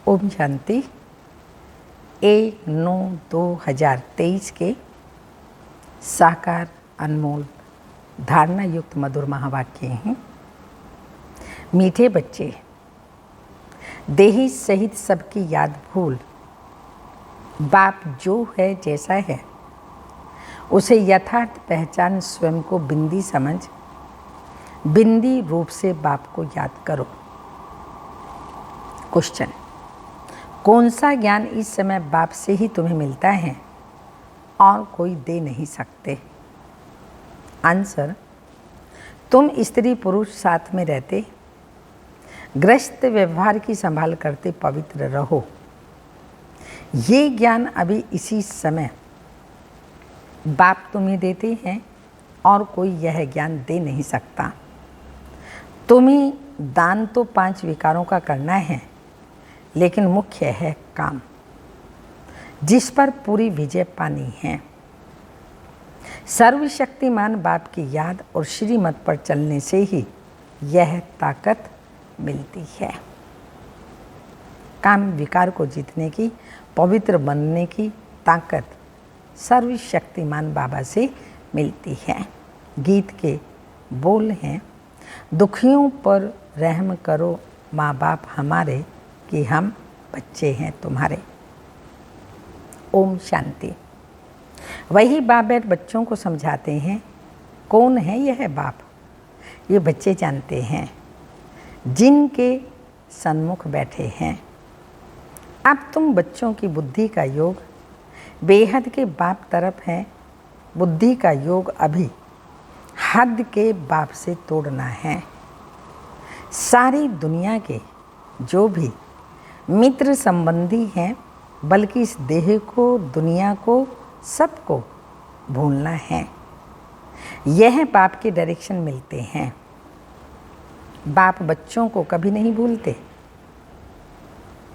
ओम शांति। 1/9/2023 के साकार अनमोल धारणा युक्त मधुर महावाक्य हैं। मीठे बच्चे, देही सहित सबकी याद भूल, बाप जो है जैसा है उसे यथार्थ पहचान, स्वयं को बिंदी समझ बिंदी रूप से बाप को याद करो। क्वेश्चन, कौन सा ज्ञान इस समय बाप से ही तुम्हें मिलता है और कोई दे नहीं सकते? आंसर, तुम स्त्री पुरुष साथ में रहते, ग्रस्त व्यवहार की संभाल करते पवित्र रहो। ये ज्ञान अभी इसी समय बाप तुम्हें देते हैं और कोई यह ज्ञान दे नहीं सकता। तुम्हें दान तो 5 विकारों का करना है, लेकिन मुख्य है काम, जिस पर पूरी विजय पानी है। सर्वशक्तिमान बाप की याद और श्रीमत पर चलने से ही यह ताकत मिलती है। काम विकार को जीतने की, पवित्र बनने की ताकत सर्वशक्तिमान बाबा से मिलती है। गीत के बोल हैं, दुखियों पर रहम करो माँ बाप हमारे, कि हम बच्चे हैं तुम्हारे। ओम शांति। वही बाप बच्चों को समझाते हैं। कौन है यह बाप? ये बच्चे जानते हैं, जिनके सन्मुख बैठे हैं। अब तुम बच्चों की बुद्धि का योग बेहद के बाप तरफ है। बुद्धि का योग अभी हद के बाप से तोड़ना है। सारी दुनिया के जो भी मित्र संबंधी हैं, बल्कि इस देह को, दुनिया को, सबको भूलना है। यह बाप के डायरेक्शन मिलते हैं। बाप बच्चों को कभी नहीं भूलते।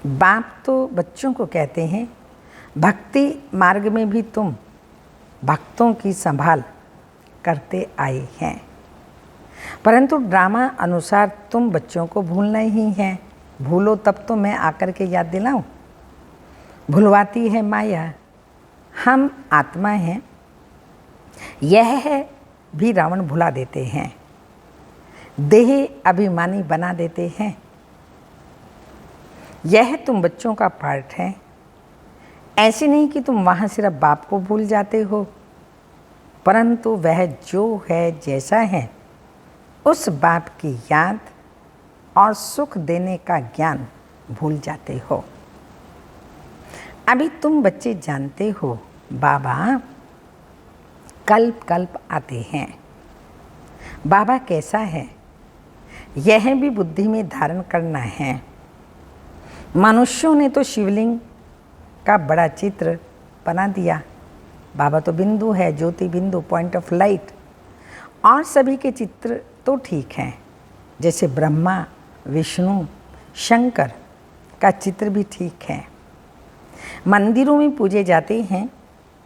बाप तो बच्चों को कहते हैं, भक्ति मार्ग में भी तुम भक्तों की संभाल करते आए हैं, परंतु ड्रामा अनुसार तुम बच्चों को भूलना ही है। भूलो तब तो मैं आकर के याद दिलाऊं। भुलवाती है माया, हम आत्मा हैं। यह है भी रावण भुला देते हैं, देह अभिमानी बना देते हैं। यह तुम बच्चों का पार्ट है। ऐसे नहीं कि तुम वहाँ सिर्फ बाप को भूल जाते हो, परंतु वह जो है जैसा है उस बाप की याद और सुख देने का ज्ञान भूल जाते हो। अभी तुम बच्चे जानते हो बाबा कल्प कल्प आते हैं। बाबा कैसा है यह भी बुद्धि में धारण करना है। मनुष्यों ने तो शिवलिंग का बड़ा चित्र बना दिया। बाबा तो बिंदु है, ज्योति बिंदु, पॉइंट ऑफ लाइट। और सभी के चित्र तो ठीक हैं, जैसे ब्रह्मा, विष्णु, शंकर का चित्र भी ठीक है। मंदिरों में पूजे जाते हैं,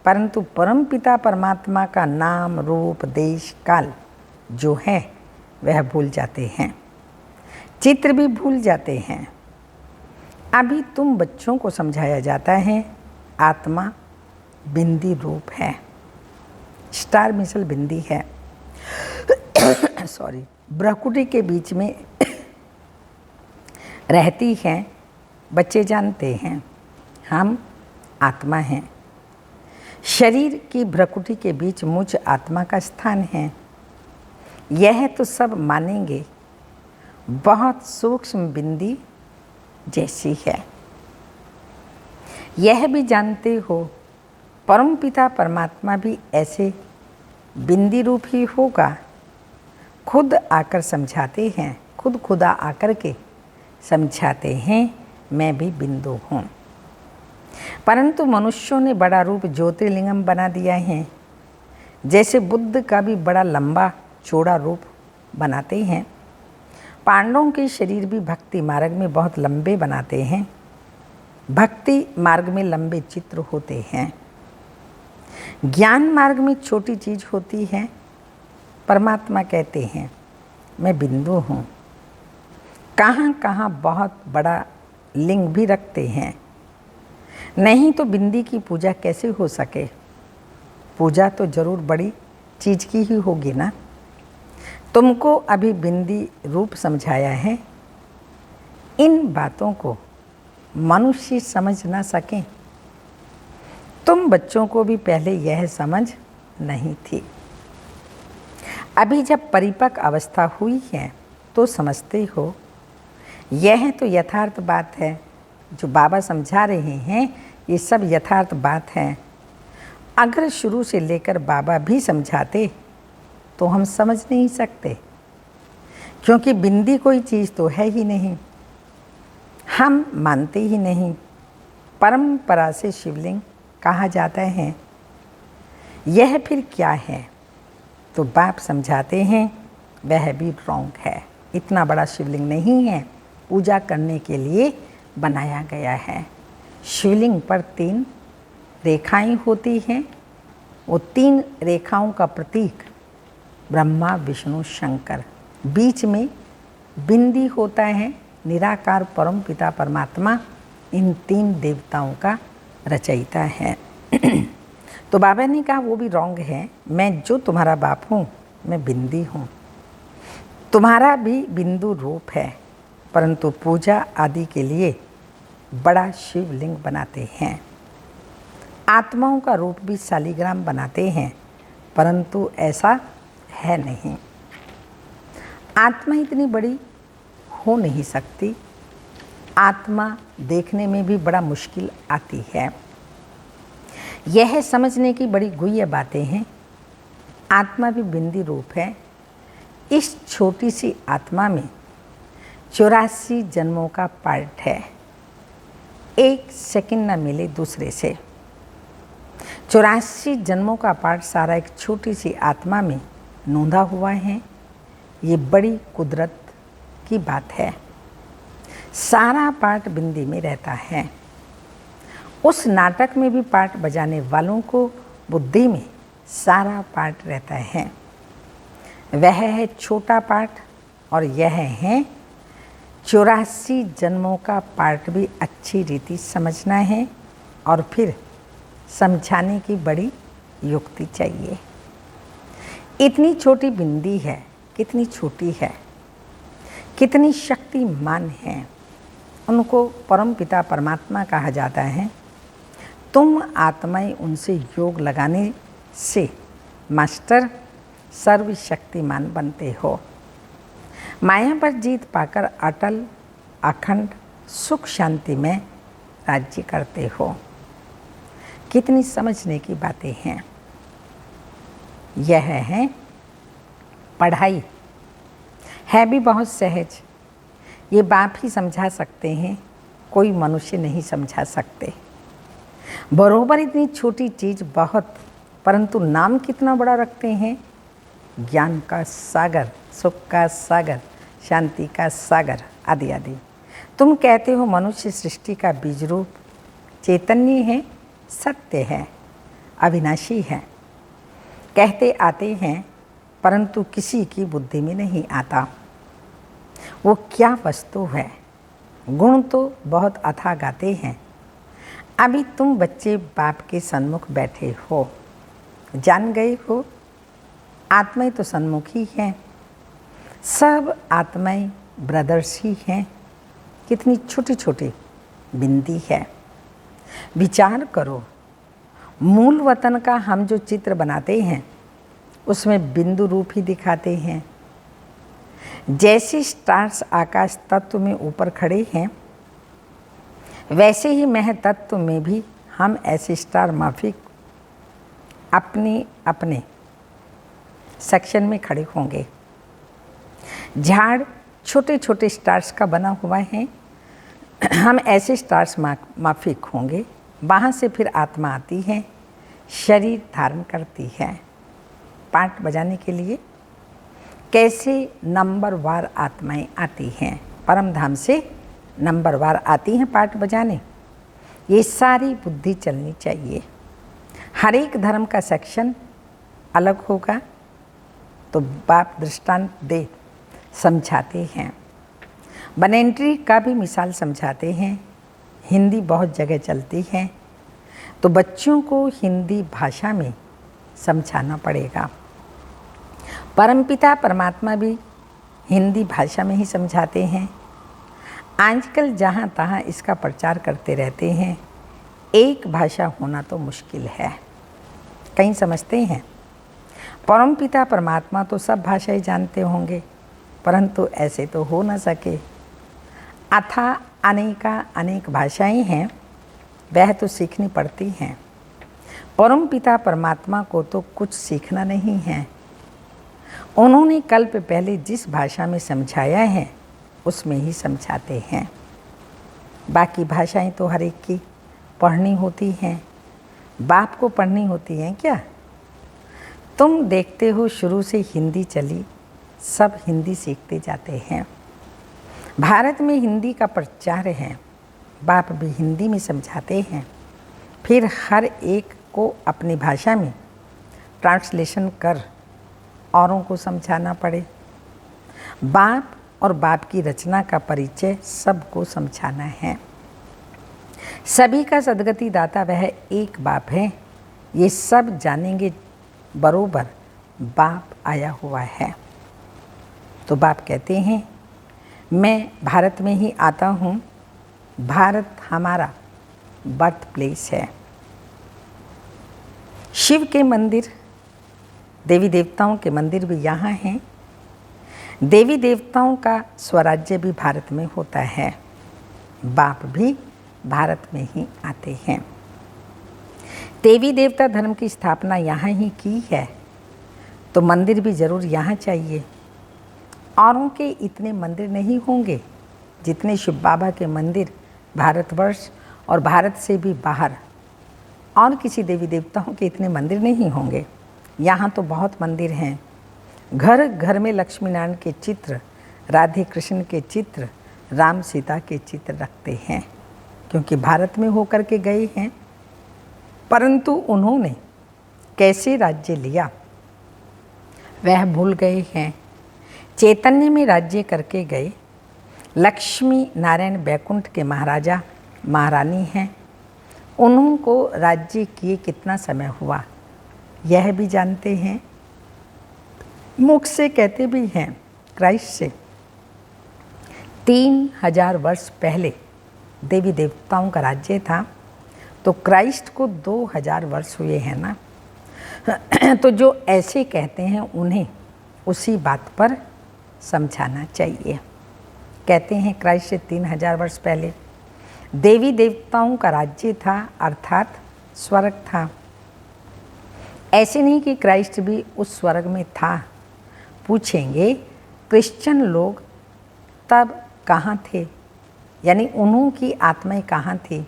परंतु परमपिता परमात्मा का नाम, रूप, देश, काल जो है वह भूल जाते हैं। चित्र भी भूल जाते हैं। अभी तुम बच्चों को समझाया जाता है, आत्मा बिंदी रूप है, स्टार मिसल बिंदी है। सॉरी, भ्रकुटी के बीच में रहती है। बच्चे जानते हैं हम आत्मा हैं। शरीर की भ्रकुटी के बीच मुझ आत्मा का स्थान है। यह तो सब मानेंगे, बहुत सूक्ष्म बिंदी जैसी है। यह भी जानते हो परमपिता परमात्मा भी ऐसे बिंदी रूप ही होगा। खुद आकर समझाते हैं, खुद खुदा आकर के समझाते हैं, मैं भी बिंदु हूँ। परंतु मनुष्यों ने बड़ा रूप ज्योतिर्लिंगम बना दिया है। जैसे बुद्ध का भी बड़ा लंबा चौड़ा रूप बनाते हैं। पांडवों के शरीर भी भक्ति मार्ग में बहुत लंबे बनाते हैं। भक्ति मार्ग में लंबे चित्र होते हैं। ज्ञान मार्ग में छोटी चीज होती है। परमात्मा कहते हैं मैं बिंदु हूँ। कहाँ कहाँ बहुत बड़ा लिंग भी रखते हैं, नहीं तो बिंदी की पूजा कैसे हो सके। पूजा तो जरूर बड़ी चीज़ की ही होगी ना। तुमको अभी बिंदी रूप समझाया है, इन बातों को मनुष्य समझ ना सकें। तुम बच्चों को भी पहले यह समझ नहीं थी, अभी जब परिपक्व अवस्था हुई है तो समझते हो। यह तो यथार्थ बात है, जो बाबा समझा रहे हैं ये सब यथार्थ बात है। अगर शुरू से लेकर बाबा भी समझाते तो हम समझ नहीं सकते, क्योंकि बिंदी कोई चीज़ तो है ही नहीं, हम मानते ही नहीं। परंपरा से शिवलिंग कहा जाता है, यह फिर क्या है? तो बाप समझाते हैं वह भी रॉन्ग है। इतना बड़ा शिवलिंग नहीं है, पूजा करने के लिए बनाया गया है। शिवलिंग पर 3 रेखाएं होती हैं, वो 3 रेखाओं का प्रतीक ब्रह्मा विष्णु शंकर, बीच में बिंदी होता है, निराकार परम पिता परमात्मा इन 3 देवताओं का रचयिता है। तो बाबा ने कहा वो भी रॉन्ग है, मैं जो तुम्हारा बाप हूँ मैं बिंदी हूँ, तुम्हारा भी बिंदु रूप है, परंतु पूजा आदि के लिए बड़ा शिवलिंग बनाते हैं। आत्माओं का रूप भी शालिग्राम बनाते हैं, परंतु ऐसा है नहीं। आत्मा इतनी बड़ी हो नहीं सकती, आत्मा देखने में भी बड़ा मुश्किल आती है। यह समझने की बड़ी गुह्य बातें हैं। आत्मा भी बिंदी रूप है। इस छोटी सी आत्मा में 84 जन्मों का पार्ट है, एक सेकंड न मिले दूसरे से। 84 जन्मों का पार्ट सारा एक छोटी सी आत्मा में नोंधा हुआ है। ये बड़ी कुदरत की बात है। सारा पार्ट बिंदी में रहता है। उस नाटक में भी पार्ट बजाने वालों को बुद्धि में सारा पार्ट रहता है। वह है छोटा पार्ट, और यह है 84 जन्मों का पार्ट भी अच्छी रीति समझना है, और फिर समझाने की बड़ी युक्ति चाहिए। इतनी छोटी बिंदी है, कितनी छोटी है, कितनी शक्तिमान है। उनको परम पिता परमात्मा कहा जाता है। तुम आत्माएं उनसे योग लगाने से मास्टर सर्वशक्तिमान बनते हो। माया पर जीत पाकर अटल अखंड सुख शांति में राज्य करते हो। कितनी समझने की बातें हैं। यह है पढ़ाई, है भी बहुत सहज। ये बाप ही समझा सकते हैं, कोई मनुष्य नहीं समझा सकते। बरोबर इतनी छोटी चीज़ बहुत, परंतु नाम कितना बड़ा रखते हैं। ज्ञान का सागर, सुख का सागर, शांति का सागर आदि आदि। तुम कहते हो मनुष्य सृष्टि का बीज रूप चैतन्य है, सत्य है, अविनाशी है। कहते आते हैं, परंतु किसी की बुद्धि में नहीं आता वो क्या वस्तु है। गुण तो बहुत अथाह गाते हैं। अभी तुम बच्चे बाप के सन्मुख बैठे हो, जान गए हो आत्माएं तो सन्मुख ही हैं। सब आत्माएं ब्रदर्स ही हैं। कितनी छोटी छोटी बिंदी है। विचार करो, मूल वतन का हम जो चित्र बनाते हैं उसमें बिंदु रूप ही दिखाते हैं। जैसे स्टार्स आकाश तत्व में ऊपर खड़े हैं, वैसे ही मह तत्व में भी हम ऐसे स्टार माफिक अपने अपने सेक्शन में खड़े होंगे। झाड़ छोटे छोटे स्टार्स का बना हुआ है, हम ऐसे स्टार्स माफिक होंगे। वहाँ से फिर आत्मा आती है, शरीर धारण करती है पार्ट बजाने के लिए। कैसे नंबरवार आत्माएं आती हैं, परम धाम से नंबरवार आती हैं पार्ट बजाने। ये सारी बुद्धि चलनी चाहिए। हर एक धर्म का सेक्शन अलग होगा, तो बाप दृष्टांत दे समझाते हैं। बनेंट्री का भी मिसाल समझाते हैं हिंदी बहुत जगह चलती है, तो बच्चों को हिंदी भाषा में समझाना पड़ेगा। परमपिता परमात्मा भी हिंदी भाषा में ही समझाते हैं। आजकल जहाँ तहाँ इसका प्रचार करते रहते हैं। एक भाषा होना तो मुश्किल है। कहीं समझते हैं परमपिता परमात्मा तो सब भाषाएं जानते होंगे, परंतु ऐसे तो हो न सके। अथा अनेक भाषाएं हैं, वह तो सीखनी पड़ती हैं। परमपिता परमात्मा को तो कुछ सीखना नहीं है। उन्होंने कल्प पहले जिस भाषा में समझाया है उसमें ही समझाते हैं। बाकी भाषाएं तो हर एक की पढ़नी होती हैं। बाप को पढ़नी होती हैं क्या? तुम देखते हो शुरू से हिंदी चली, सब हिंदी सीखते जाते हैं। भारत में हिंदी का प्रचार है, बाप भी हिंदी में समझाते हैं। फिर हर एक को अपनी भाषा में ट्रांसलेशन कर औरों को समझाना पड़े। बाप और बाप की रचना का परिचय सबको समझाना है। सभी का सद्गति दाता वह एक बाप है, ये सब जानेंगे बरोबर बाप आया हुआ है। तो बाप कहते हैं मैं भारत में ही आता हूँ, भारत हमारा बर्थ प्लेस है। शिव के मंदिर, देवी देवताओं के मंदिर भी यहाँ हैं। देवी देवताओं का स्वराज्य भी भारत में होता है। बाप भी भारत में ही आते हैं। देवी देवता धर्म की स्थापना यहाँ ही की है, तो मंदिर भी जरूर यहाँ चाहिए। औरों के इतने मंदिर नहीं होंगे जितने शिव बाबा के मंदिर भारतवर्ष और भारत से भी बाहर और किसी देवी देवताओं के इतने मंदिर नहीं होंगे। यहाँ तो बहुत मंदिर हैं। घर घर में लक्ष्मी नारायण के चित्र, राधे कृष्ण के चित्र, राम सीता के चित्र रखते हैं, क्योंकि भारत में होकर के गए हैं। परंतु उन्होंने कैसे राज्य लिया वह भूल गए हैं। चैतन्य में राज्य करके गए। लक्ष्मी नारायण बैकुंठ के महाराजा महारानी हैं। उनको राज्य किए कितना समय हुआ यह भी जानते हैं। मुख से कहते भी हैं क्राइस्ट से 3000 वर्ष पहले देवी देवताओं का राज्य था, तो क्राइस्ट को 2000 वर्ष हुए हैं ना। तो जो ऐसे कहते हैं उन्हें उसी बात पर समझाना चाहिए। कहते हैं क्राइस्ट से 3000 वर्ष पहले देवी देवताओं का राज्य था, अर्थात स्वर्ग था। ऐसे नहीं कि क्राइस्ट भी उस स्वर्ग में था। पूछेंगे क्रिश्चियन लोग तब कहाँ थे, यानी उन्हों की आत्माएं कहाँ थी।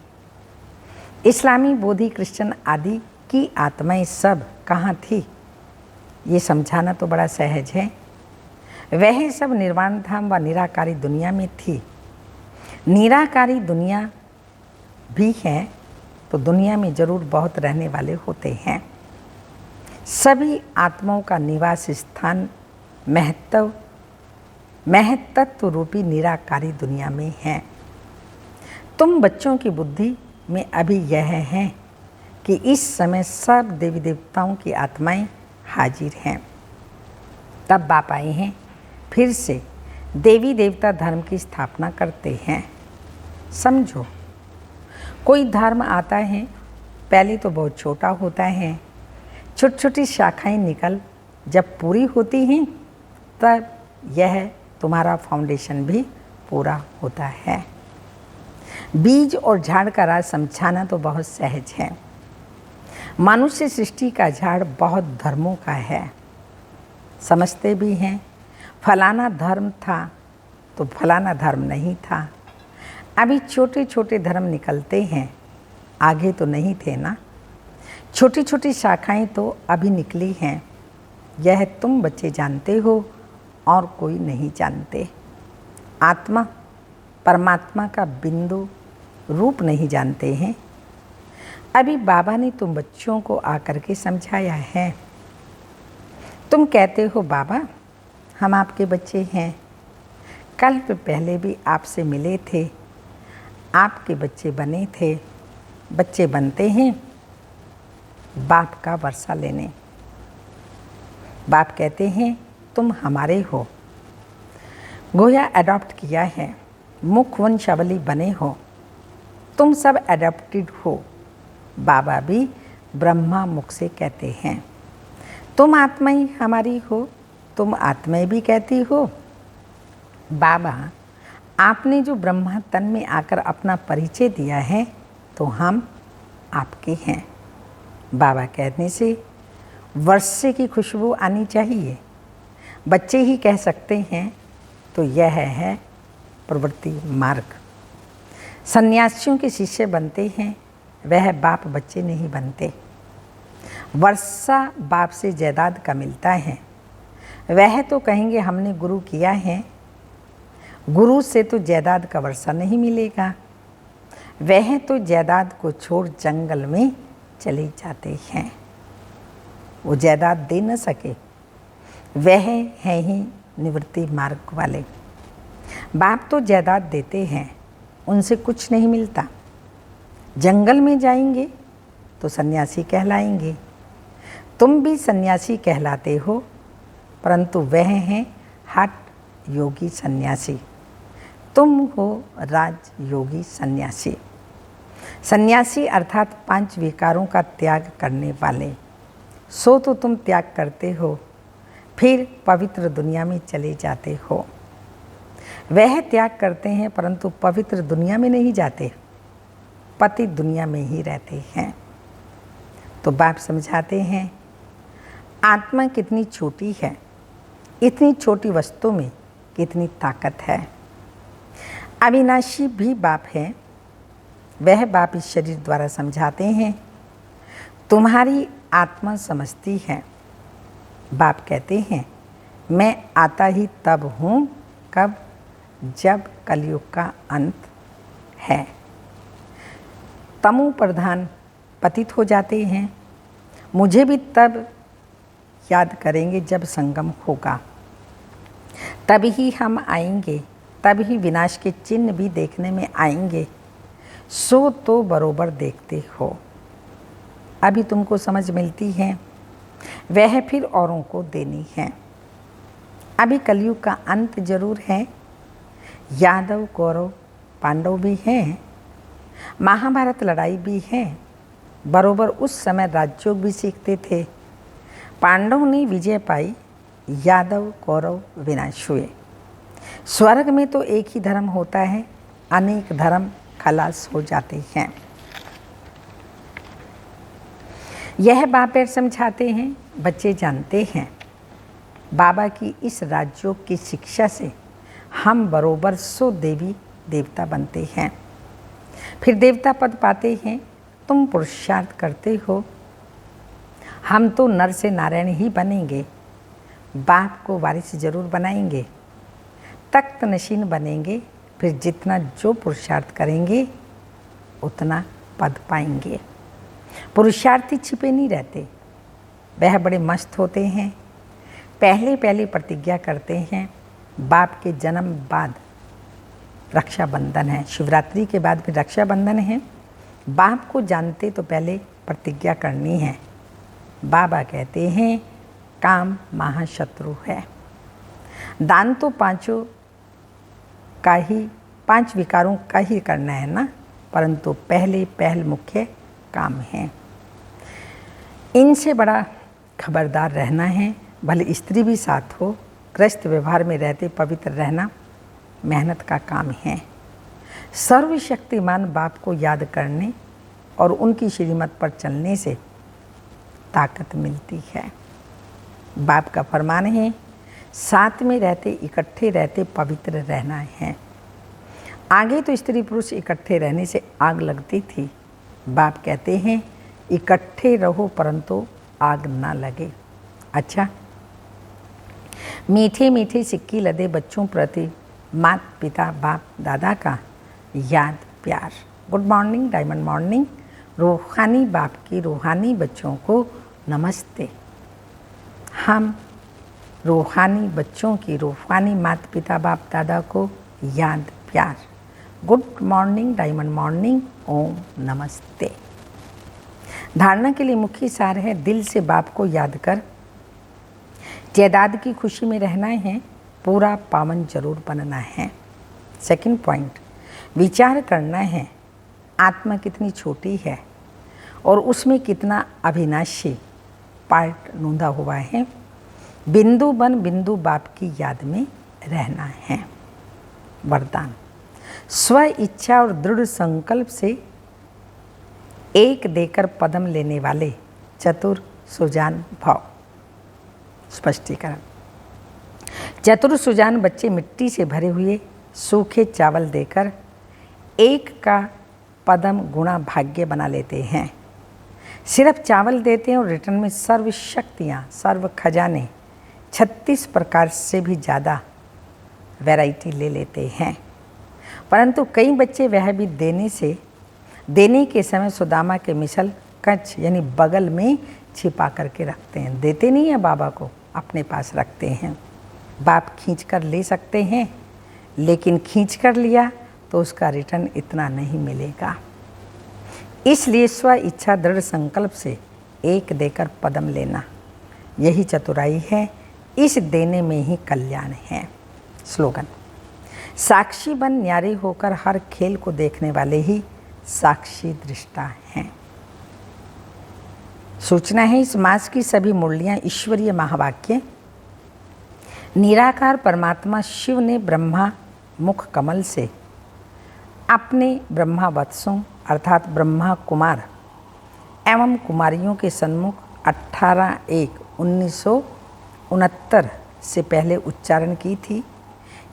इस्लामी, बोधि, क्रिश्चियन आदि की आत्माएं सब कहाँ थी, ये समझाना तो बड़ा सहज है। वह सब निर्वाण धाम व निराकारी दुनिया में थी। निराकारी दुनिया भी है तो दुनिया में जरूर बहुत रहने वाले होते हैं। सभी आत्माओं का निवास स्थान महत्त्व रूपी निराकारी दुनिया में है। तुम बच्चों की बुद्धि में अभी यह है कि इस समय सब देवी देवताओं की आत्माएं हाजिर हैं। तब बाप आए हैं, फिर से देवी देवता धर्म की स्थापना करते हैं। समझो, कोई धर्म आता है, पहले तो बहुत छोटा होता है, छोटी छोटी शाखाएं निकल जब पूरी होती हैं तब यह तुम्हारा फाउंडेशन भी पूरा होता है। बीज और झाड़ का राज समझाना तो बहुत सहज है। मनुष्य सृष्टि का झाड़ बहुत धर्मों का है, समझते भी हैं। फलाना धर्म था तो फलाना धर्म नहीं था। अभी छोटे छोटे धर्म निकलते हैं, आगे तो नहीं थे ना। छोटी छोटी शाखाएं तो अभी निकली हैं। यह तुम बच्चे जानते हो और कोई नहीं जानते। आत्मा परमात्मा का बिंदु रूप नहीं जानते हैं। अभी बाबा ने तुम बच्चों को आकर के समझाया है। तुम कहते हो बाबा हम आपके बच्चे हैं, कल पहले भी आपसे मिले थे, आपके बच्चे बने थे, बच्चे बनते हैं बाप का वर्षा लेने। बाप कहते हैं तुम हमारे हो, गोया अडॉप्ट किया है, मुख वंशावली बने हो, तुम सब एडॉप्टेड हो। बाबा भी ब्रह्मा मुख से कहते हैं तुम आत्मा ही हमारी हो, तुम आत्माएं भी कहती हो। बाबा आपने जो ब्रह्मा तन में आकर अपना परिचय दिया है तो हम आपके हैं। बाबा कहने से वर्षे की खुशबू आनी चाहिए, बच्चे ही कह सकते हैं तो यह है प्रवृत्ति मार्ग। सन्यासियों के शिष्य बनते हैं, वह बाप बच्चे नहीं बनते। वर्षा बाप से जायदाद का मिलता है, वह तो कहेंगे हमने गुरु किया है, गुरु से तो जायदाद का वर्षा नहीं मिलेगा, वह तो जायदाद को छोड़ जंगल में चले जाते हैं, वो जायदाद दे न सके, वह हैं ही निवृत्ति मार्ग वाले। बाप तो जायदाद देते हैं, उनसे कुछ नहीं मिलता। जंगल में जाएंगे तो सन्यासी कहलाएंगे, तुम भी सन्यासी कहलाते हो, परंतु वह हैं हठ योगी सन्यासी, तुम हो राज योगी सन्यासी। सन्यासी अर्थात 5 विकारों का त्याग करने वाले। सो तो तुम त्याग करते हो, फिर पवित्र दुनिया में चले जाते हो। वह त्याग करते हैं परंतु पवित्र दुनिया में नहीं जाते, पति दुनिया में ही रहते हैं। तो बाप समझाते हैं आत्मा कितनी छोटी है, इतनी छोटी वस्तु में कितनी ताकत है। अविनाशी भी बाप है, वह बाप इस शरीर द्वारा समझाते हैं तुम्हारी आत्मा समझती है। बाप कहते हैं मैं आता ही तब हूँ कब, जब कलयुग का अंत है। तमो प्रधान पतित हो जाते हैं, मुझे भी तब याद करेंगे जब संगम होगा, तभी हम आएंगे, तभी विनाश के चिन्ह भी देखने में आएंगे। सो तो बरोबर देखते हो, अभी तुमको समझ मिलती है, वह फिर औरों को देनी है। अभी कलयुग का अंत जरूर है, यादव कौरव पांडव भी हैं, महाभारत लड़ाई भी है, बरोबर उस समय राजयोग भी सीखते थे। पांडव ने विजय पाई, यादव कौरव विनाश हुए। स्वर्ग में तो एक ही धर्म होता है, अनेक धर्म खलास हो जाते हैं। यह बाप समझाते हैं, बच्चे जानते हैं। बाबा की इस राजयोग की शिक्षा से हम बरोबर 100 देवी देवता बनते हैं, फिर देवता पद पाते हैं। तुम पुरुषार्थ करते हो, हम तो नर से नारायण ही बनेंगे, बाप को वारिस जरूर बनाएंगे, तख्त नशीन बनेंगे, फिर जितना जो पुरुषार्थ करेंगे उतना पद पाएंगे। पुरुषार्थी छिपे नहीं रहते, वह बड़े मस्त होते हैं। पहले प्रतिज्ञा करते हैं, बाप के जन्म बाद रक्षाबंधन है, शिवरात्रि के बाद फिर रक्षाबंधन है। बाप को जानते तो पहले प्रतिज्ञा करनी है। बाबा कहते हैं काम महाशत्रु है। दान तो 5 विकारों का ही करना है ना, परंतु पहल मुख्य काम है। इनसे बड़ा खबरदार रहना है, भले स्त्री भी साथ हो, ग्रस्त व्यवहार में रहते पवित्र रहना मेहनत का काम है। सर्वशक्तिमान बाप को याद करने और उनकी श्रीमत पर चलने से ताकत मिलती है। बाप का फरमान है साथ में रहते इकट्ठे रहते पवित्र रहना है। आगे तो स्त्री पुरुष इकट्ठे रहने से आग लगती थी, बाप कहते हैं इकट्ठे रहो परंतु आग ना लगे। अच्छा, मीठे मीठे सिक्की लदे बच्चों प्रति माता पिता बाप दादा का याद प्यार। Good morning, diamond morning. रूहानी बाप की रूहानी बच्चों को नमस्ते। हम रूहानी बच्चों की रूहानी माता पिता बाप दादा को याद प्यार। गुड मॉर्निंग, डायमंड मॉर्निंग, ओम नमस्ते। धारणा के लिए मुख्य सार है, दिल से बाप को याद कर जायदाद की खुशी में रहना है, पूरा पावन जरूर बनना है। सेकंड पॉइंट, विचार करना है आत्मा कितनी छोटी है और उसमें कितना अविनाशी पार्ट नूंदा हुआ है। बिंदु बन बिंदु बाप की याद में रहना है। वरदान, स्व इच्छा और दृढ़ संकल्प से एक देकर पदम लेने वाले चतुर सुजान भाव। स्पष्टीकरण, चतुर सुजान बच्चे मिट्टी से भरे हुए सूखे चावल देकर एक का पदम गुणा भाग्य बना लेते हैं। सिर्फ चावल देते हैं और रिटर्न में सर्व शक्तियाँ, सर्व खजाने 36 प्रकार से भी ज़्यादा वैरायटी ले लेते हैं। परंतु कई बच्चे वह भी देने के समय सुदामा के मिसल कच यानी बगल में छिपा करके रखते हैं। देते नहीं है बाबा को, अपने पास रखते हैं। बाप खींच कर ले सकते हैं, लेकिन खींच कर लिया तो उसका रिटर्न इतना नहीं मिलेगा। इसलिए स्व इच्छा दृढ़ संकल्प से एक देकर पदम लेना, यही चतुराई है। इस देने में ही कल्याण है। स्लोगन, साक्षी बन न्यारे होकर हर खेल को देखने वाले ही साक्षी दृष्टा हैं। सूचना है, इस मास की सभी मुरलियां ईश्वरीय महावाक्य निराकार परमात्मा शिव ने ब्रह्मा मुख कमल से अपने ब्रह्मा वत्सों अर्थात ब्रह्मा कुमार एवं कुमारियों के सन्मुख 18/1/1969 से पहले उच्चारण की थी।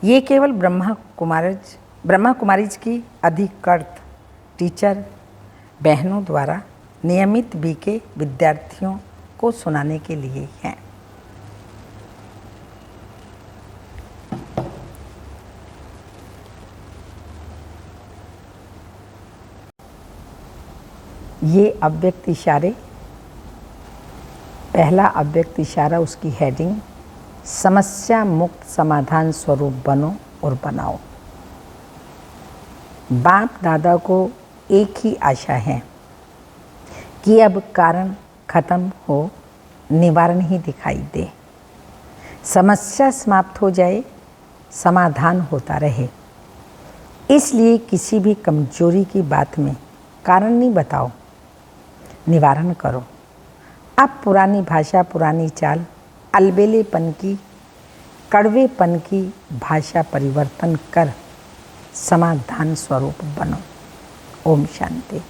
ये केवल ब्रह्मा कुमारीज की अधिकृत टीचर बहनों द्वारा नियमित बीके विद्यार्थियों को सुनाने के लिए हैं। ये अव्यक्त इशारे, पहला अव्यक्त इशारा, उसकी हेडिंग, समस्या मुक्त समाधान स्वरूप बनो और बनाओ। बाप दादा को एक ही आशा है कि अब कारण खत्म हो, निवारण ही दिखाई दे, समस्या समाप्त हो जाए, समाधान होता रहे। इसलिए किसी भी कमजोरी की बात में कारण नहीं बताओ, निवारण करो। अब पुरानी भाषा, पुरानी चाल, अलबेलेपन की, कड़वेपन की भाषा परिवर्तन कर समाधान स्वरूप बनो। ओम शांति।